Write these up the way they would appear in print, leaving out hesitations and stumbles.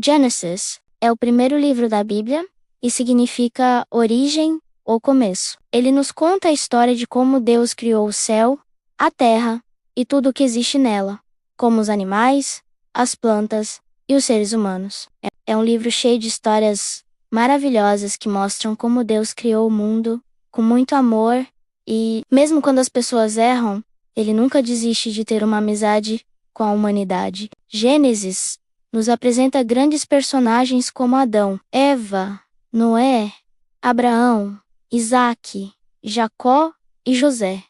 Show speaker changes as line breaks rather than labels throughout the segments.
Gênesis é o primeiro livro da Bíblia e significa origem ou começo. Ele nos conta a história de como Deus criou o céu, a terra e tudo o que existe nela, como os animais, as plantas e os seres humanos. É um livro cheio de histórias maravilhosas que mostram como Deus criou o mundo com muito amor e, mesmo quando as pessoas erram, ele nunca desiste de ter uma amizade com a humanidade. Gênesis nos apresenta grandes personagens como Adão, Eva, Noé, Abraão, Isaque, Jacó e José,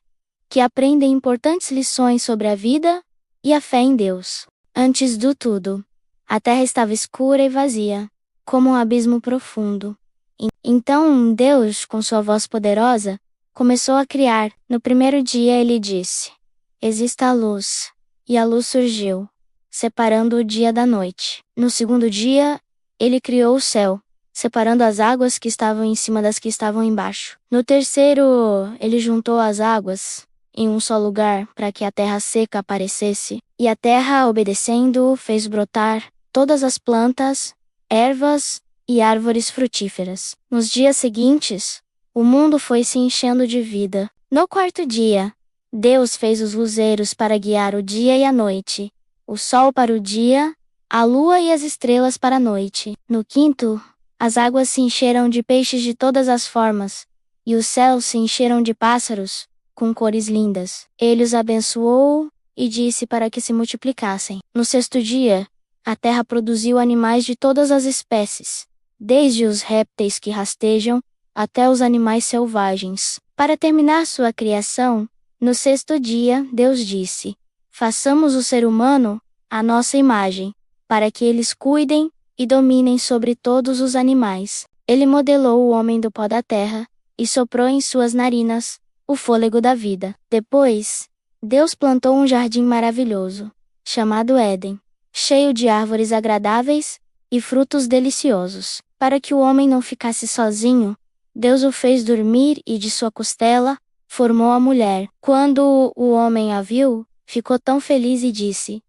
que aprendem importantes lições sobre a vida e a fé em Deus. Antes do tudo, a terra estava escura e vazia, como um abismo profundo. Então Deus, com sua voz poderosa, começou a criar. No primeiro dia ele disse: "Exista a luz", e a luz surgiu, separando o dia da noite. No segundo dia, ele criou o céu, separando as águas que estavam em cima das que estavam embaixo. No terceiro, ele juntou as águas em um só lugar para que a terra seca aparecesse. E a terra, obedecendo, fez brotar todas as plantas, ervas e árvores frutíferas. Nos dias seguintes, o mundo foi se enchendo de vida. No quarto dia, Deus fez os luzeiros para guiar o dia e a noite, o sol para o dia, a lua e as estrelas para a noite. No quinto, as águas se encheram de peixes de todas as formas, e os céus se encheram de pássaros, com cores lindas. Ele os abençoou e disse para que se multiplicassem. No sexto dia, a terra produziu animais de todas as espécies, desde os répteis que rastejam até os animais selvagens. Para terminar sua criação, no sexto dia, Deus disse: "Façamos o ser humano à nossa imagem, para que eles cuidem e dominem sobre todos os animais." Ele modelou o homem do pó da terra e soprou em suas narinas o fôlego da vida. Depois, Deus plantou um jardim maravilhoso, chamado Éden, cheio de árvores agradáveis e frutos deliciosos. Para que o homem não ficasse sozinho, Deus o fez dormir e de sua costela formou a mulher. Quando o homem a viu, ficou tão feliz e disse: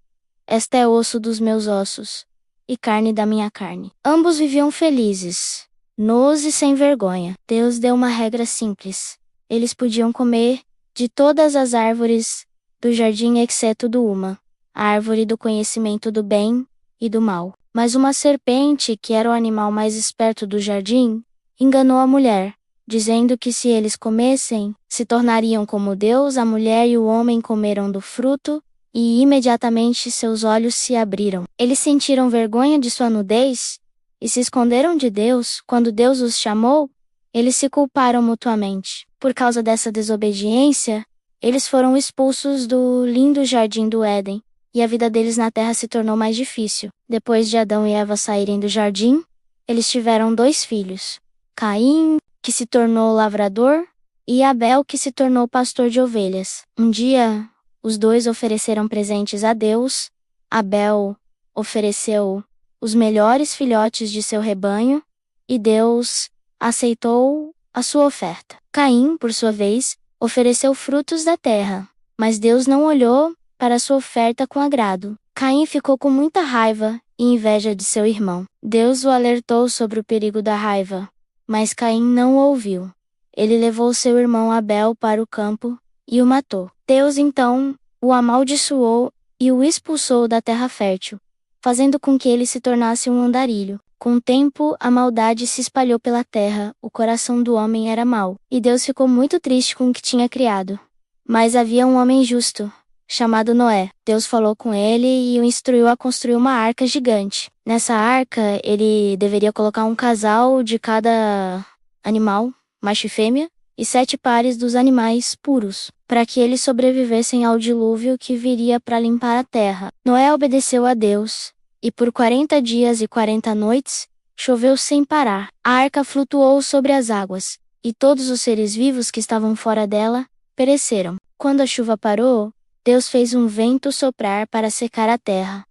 "Esta é osso dos meus ossos e carne da minha carne." Ambos viviam felizes, nus e sem vergonha. Deus deu uma regra simples: eles podiam comer de todas as árvores do jardim exceto de uma, a árvore do conhecimento do bem e do mal. Mas uma serpente, que era o animal mais esperto do jardim, enganou a mulher, dizendo que se eles comessem, se tornariam como Deus. A mulher e o homem comeram do fruto, e imediatamente seus olhos se abriram. Eles sentiram vergonha de sua nudez e se esconderam de Deus. Quando Deus os chamou, eles se culparam mutuamente. Por causa dessa desobediência, eles foram expulsos do lindo jardim do Éden, e a vida deles na terra se tornou mais difícil. Depois de Adão e Eva saírem do jardim, eles tiveram 2 filhos: Caim, que se tornou lavrador, e Abel, que se tornou pastor de ovelhas. Um dia, os 2 ofereceram presentes a Deus. Abel ofereceu os melhores filhotes de seu rebanho, e Deus aceitou a sua oferta. Caim, por sua vez, ofereceu frutos da terra, mas Deus não olhou para sua oferta com agrado. Caim ficou com muita raiva e inveja de seu irmão. Deus o alertou sobre o perigo da raiva, mas Caim não o ouviu. Ele levou seu irmão Abel para o campo e o matou. Deus então o amaldiçoou e o expulsou da terra fértil, fazendo com que ele se tornasse um andarilho. Com o tempo, a maldade se espalhou pela terra, o coração do homem era mau, e Deus ficou muito triste com o que tinha criado. Mas havia um homem justo, chamado Noé. Deus falou com ele e o instruiu a construir uma arca gigante. Nessa arca, ele deveria colocar um casal de cada animal, macho e fêmea, e 7 pares dos animais puros, para que eles sobrevivessem ao dilúvio que viria para limpar a terra. Noé obedeceu a Deus, e por 40 dias e 40 noites, choveu sem parar. A arca flutuou sobre as águas, e todos os seres vivos que estavam fora dela pereceram. Quando a chuva parou, Deus fez um vento soprar para secar a terra.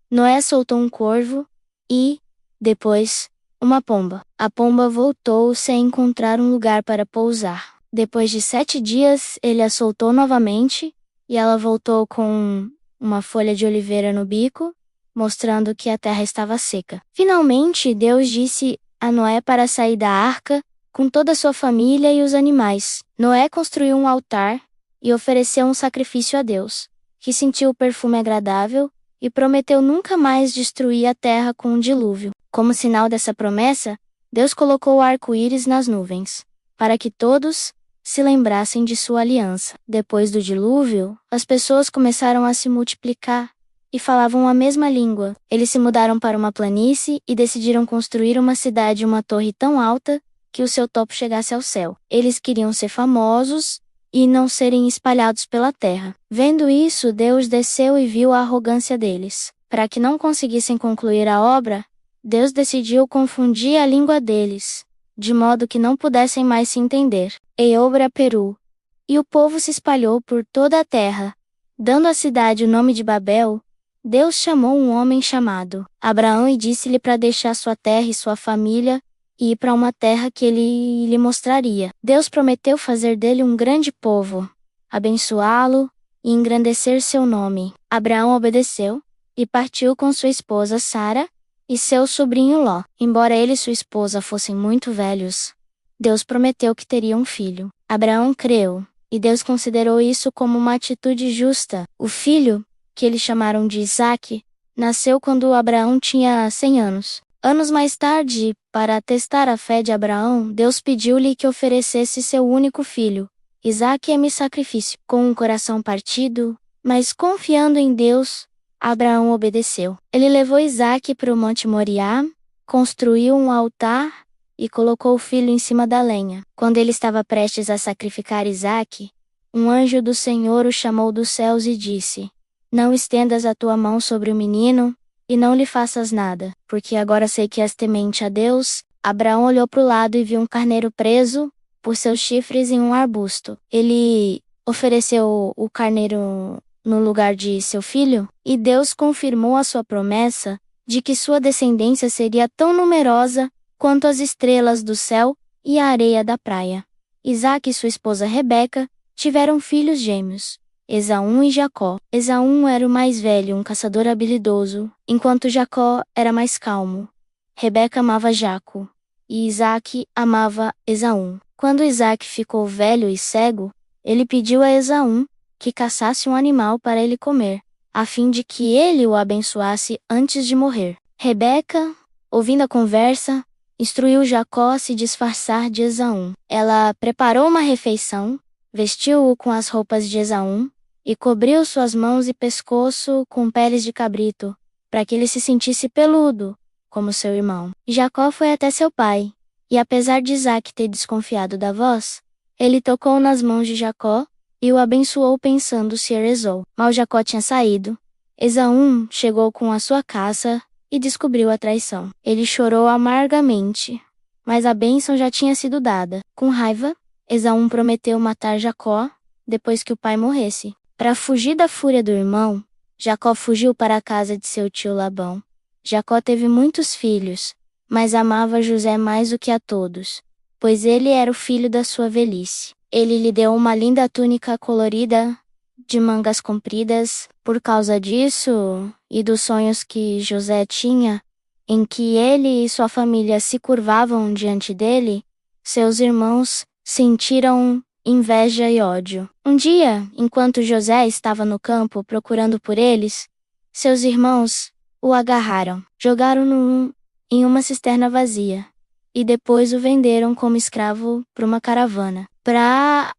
Noé soltou um corvo e, depois, uma pomba. A pomba voltou sem encontrar um lugar para pousar. Depois de 7 dias, ele a soltou novamente, e ela voltou com uma folha de oliveira no bico mostrando que a terra estava seca. Finalmente, Deus disse a Noé para sair da arca, com toda a sua família e os animais. Noé construiu um altar e ofereceu um sacrifício a Deus, que sentiu o perfume agradável e prometeu nunca mais destruir a terra com um dilúvio. Como sinal dessa promessa, Deus colocou o arco-íris nas nuvens, para que todos se lembrassem de sua aliança. Depois do dilúvio, as pessoas começaram a se multiplicar e falavam a mesma língua. Eles se mudaram para uma planície e decidiram construir uma cidade e uma torre tão alta que o seu topo chegasse ao céu. Eles queriam ser famosos e não serem espalhados pela terra. Vendo isso, Deus desceu e viu a arrogância deles. Para que não conseguissem concluir a obra, Deus decidiu confundir a língua deles, de modo que não pudessem mais se entender. Eobra Peru. E o povo se espalhou por toda a terra. Dando à cidade o nome de Babel, Deus chamou um homem chamado Abraão e disse-lhe para deixar sua terra e sua família e ir para uma terra que ele lhe mostraria. Deus prometeu fazer dele um grande povo, abençoá-lo e engrandecer seu nome. Abraão obedeceu e partiu com sua esposa Sara e seu sobrinho Ló. Embora ele e sua esposa fossem muito velhos, Deus prometeu que teria um filho. Abraão creu, e Deus considerou isso como uma atitude justa. O filho, que eles chamaram de Isaque, nasceu quando Abraão tinha 100 anos. Anos mais tarde, para testar a fé de Abraão, Deus pediu-lhe que oferecesse seu único filho, Isaque em sacrifício. Com um coração partido, mas confiando em Deus, Abraão obedeceu. Ele levou Isaque para o Monte Moriá, construiu um altar e colocou o filho em cima da lenha. Quando ele estava prestes a sacrificar Isaque, um anjo do Senhor o chamou dos céus e disse: Não estendas a tua mão sobre o menino, e não lhe faças nada, porque agora sei que és temente a Deus. Abraão olhou para o lado e viu um carneiro preso por seus chifres em um arbusto. Ele ofereceu o carneiro no lugar de seu filho, e Deus confirmou a sua promessa de que sua descendência seria tão numerosa quanto as estrelas do céu e a areia da praia. Isaque e sua esposa Rebeca tiveram filhos gêmeos, Esaú e Jacó. Esaú era o mais velho, um caçador habilidoso, enquanto Jacó era mais calmo. Rebeca amava Jaco, e Isaque amava Esaú. Quando Isaque ficou velho e cego, ele pediu a Esaú que caçasse um animal para ele comer, a fim de que ele o abençoasse antes de morrer. Rebeca, ouvindo a conversa, instruiu Jacó a se disfarçar de Esaú. Ela preparou uma refeição, vestiu-o com as roupas de Esaú e cobriu suas mãos e pescoço com peles de cabrito, para que ele se sentisse peludo, como seu irmão. Jacó foi até seu pai, e apesar de Isaque ter desconfiado da voz, ele tocou nas mãos de Jacó e o abençoou pensando se rezou. Mal Jacó tinha saído, Esaú chegou com a sua caça e descobriu a traição. Ele chorou amargamente, mas a bênção já tinha sido dada. Com raiva, Esaú prometeu matar Jacó depois que o pai morresse. Para fugir da fúria do irmão, Jacó fugiu para a casa de seu tio Labão. Jacó teve muitos filhos, mas amava José mais do que a todos, pois ele era o filho da sua velhice. Ele lhe deu uma linda túnica colorida, de mangas compridas. Por causa disso, e dos sonhos que José tinha, em que ele e sua família se curvavam diante dele, seus irmãos sentiram inveja e ódio. Um dia, enquanto José estava no campo procurando por eles, seus irmãos o agarraram, jogaram-no em uma cisterna vazia, e depois o venderam como escravo para uma caravana. Para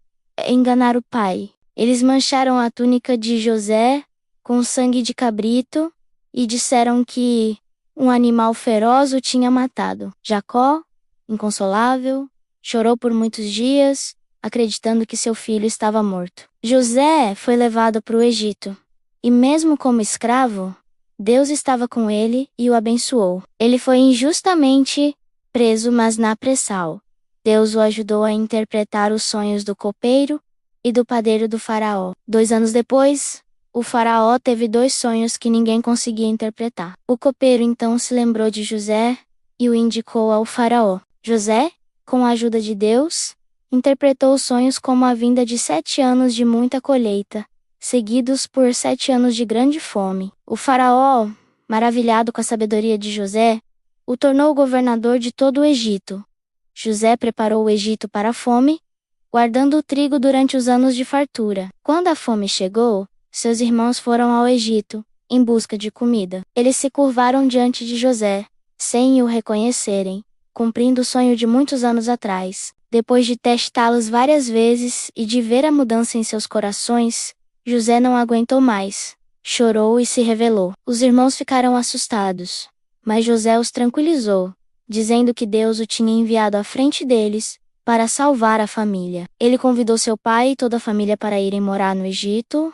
enganar o pai, eles mancharam a túnica de José com sangue de cabrito e disseram que um animal feroz o tinha matado. Jacó, inconsolável, chorou por muitos dias, acreditando que seu filho estava morto. José foi levado para o Egito, e mesmo como escravo, Deus estava com ele e o abençoou. Ele foi injustamente preso, mas na pressal, Deus o ajudou a interpretar os sonhos do copeiro e do padeiro do faraó. 2 anos depois, o faraó teve 2 sonhos que ninguém conseguia interpretar. O copeiro então se lembrou de José e o indicou ao faraó. José, com a ajuda de Deus, interpretou os sonhos como a vinda de 7 anos de muita colheita, seguidos por 7 anos de grande fome. O faraó maravilhado com a sabedoria de José, o tornou governador de todo o Egito. José preparou o Egito para a fome, guardando o trigo durante os anos de fartura. Quando a fome chegou, seus irmãos foram ao Egito, em busca de comida. Eles se curvaram diante de José, sem o reconhecerem, cumprindo o sonho de muitos anos atrás. Depois de testá-los várias vezes e de ver a mudança em seus corações, José não aguentou mais. Chorou e se revelou. Os irmãos ficaram assustados, mas José os tranquilizou, dizendo que Deus o tinha enviado à frente deles, para salvar a família. Ele convidou seu pai e toda a família para irem morar no Egito,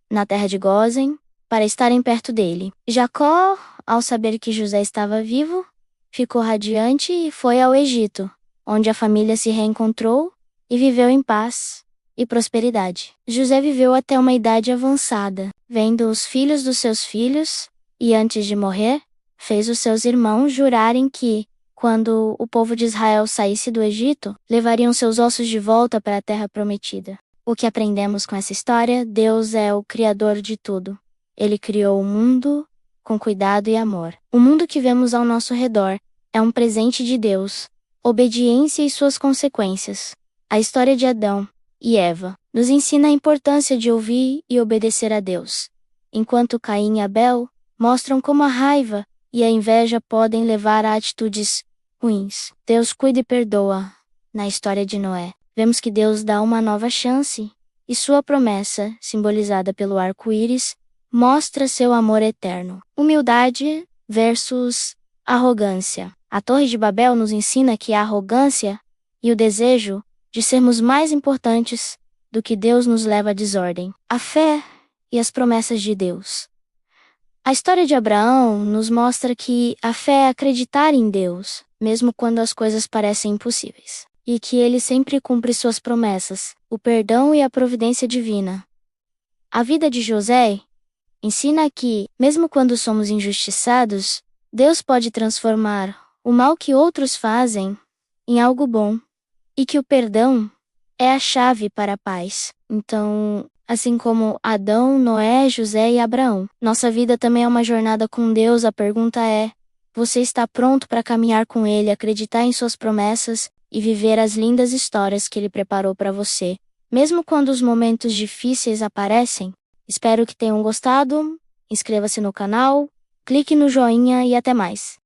na terra de Gósen, para estarem perto dele. Jacó, ao saber que José estava vivo, ficou radiante e foi ao Egito, onde a família se reencontrou e viveu em paz e prosperidade. José viveu até uma idade avançada, vendo os filhos dos seus filhos, e antes de morrer, fez os seus irmãos jurarem que, quando o povo de Israel saísse do Egito, levariam seus ossos de volta para a terra prometida. O que aprendemos com essa história? Deus é o Criador de tudo. Ele criou o mundo com cuidado e amor. O mundo que vemos ao nosso redor é um presente de Deus, obediência e suas consequências. A história de Adão e Eva nos ensina a importância de ouvir e obedecer a Deus, enquanto Caim e Abel mostram como a raiva e a inveja podem levar a atitudes ruins. Deus cuida e perdoa. Na história de Noé, vemos que Deus dá uma nova chance, e sua promessa, simbolizada pelo arco-íris, mostra seu amor eterno. Humildade versus arrogância. A Torre de Babel nos ensina que a arrogância e o desejo de sermos mais importantes do que Deus nos leva à desordem. A fé e as promessas de Deus. A história de Abraão nos mostra que a fé é acreditar em Deus, mesmo quando as coisas parecem impossíveis, e que Ele sempre cumpre suas promessas, o perdão e a providência divina. A vida de José ensina que, mesmo quando somos injustiçados, Deus pode transformar o mal que outros fazem em algo bom, e que o perdão é a chave para a paz. Então, assim como Adão, Noé, José e Abraão, nossa vida também é uma jornada com Deus. A pergunta é: você está pronto para caminhar com Ele, acreditar em suas promessas e viver as lindas histórias que Ele preparou para você, mesmo quando os momentos difíceis aparecem? Espero que tenham gostado. Inscreva-se no canal, clique no joinha e até mais.